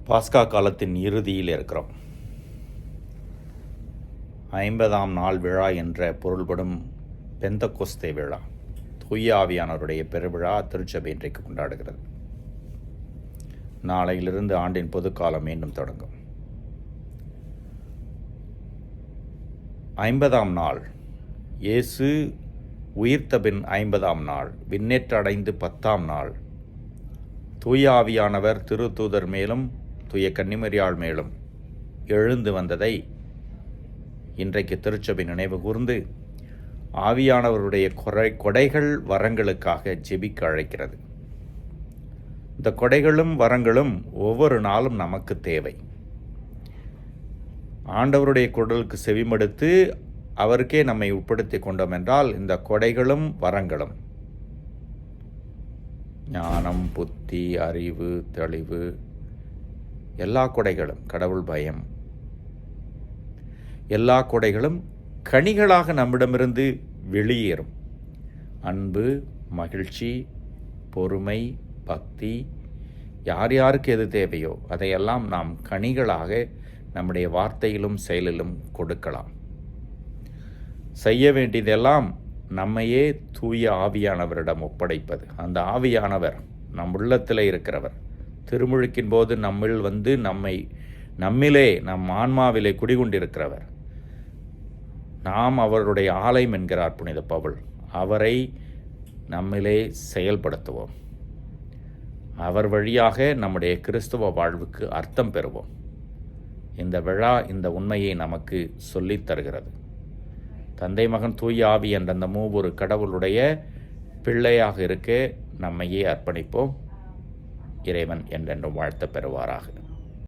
பாஸ்கா காலத்தின் இறுதியில் இருக்கிறோம். 50ஆம் நாள் விழா என்ற பொருள்படும் பெந்தகொஸ்தே விழா, தூய ஆவியானவருடைய பெருவிழா திருச்சபை இன்றைக்கு கொண்டாடுகிறது. நாளையிலிருந்து ஆண்டின் பொதுக்காலம் மீண்டும் தொடங்கும். 50ஆம் நாள் இயேசு உயிர்த்தபின் 50ஆம் நாள், விண்ணேற்ற அடைந்து 10ஆம் நாள், தூய ஆவியானவர் திருத்தூதர் மேலும் தூய கன்னிமரியாள் மேலும் எழுந்து வந்ததை இன்றைக்கு திருச்சபை நினைவு கூர்ந்து ஆவியானவருடைய கொடைகள் வரங்களுக்காக ஜெபிக்க அழைக்கிறது. இந்த கொடைகளும் வரங்களும் ஒவ்வொரு நாளும் நமக்கு தேவை. ஆண்டவருடைய குரலுக்கு செவிமடுத்து அவருக்கே நம்மை உட்படுத்தி கொண்டோம் என்றால் இந்த கொடைகளும் வரங்களும், ஞானம், புத்தி, அறிவு, தெளிவு, எல்லா கொடைகளும், கடவுள் பயம், எல்லா கொடைகளும் கனிகளாக நம்மிடமிருந்து வெளியேறும். அன்பு, மகிழ்ச்சி, பொறுமை, பக்தி, யார் யாருக்கு எது தேவையோ அதையெல்லாம் நாம் கனிகளாக நம்முடைய வார்த்தையிலும் செயலிலும் கொடுக்கலாம். செய்ய வேண்டியதெல்லாம் நம்மையே தூய ஆவியானவரிடம் ஒப்படைப்பது. அந்த ஆவியானவர் நம் உள்ளத்தில் இருக்கிறவர். திருமுழுக்கின் போது நம்மில் வந்து நம்மிலே, நம் ஆன்மாவிலே குடிகொண்டிருக்கிறவர். நாம் அவருடைய ஆலயம் என்கிறார் புனித பவுல். அவரை நம்மிலே செயல்படுத்துவோம். அவர் வழியாக நம்முடைய கிறிஸ்துவ வாழ்வுக்கு அர்த்தம் பெறுவோம். இந்த விழா இந்த உண்மையை நமக்கு சொல்லித் தருகிறது. தந்தை, மகன், தூய ஆவி என்ற அந்த மூவொரு கடவுளுடைய பிள்ளையாக இருக்க நம்மையே அர்ப்பணிப்போம். இறைவன் என்றென்றும் வாழ்த்த பெறுவாராக.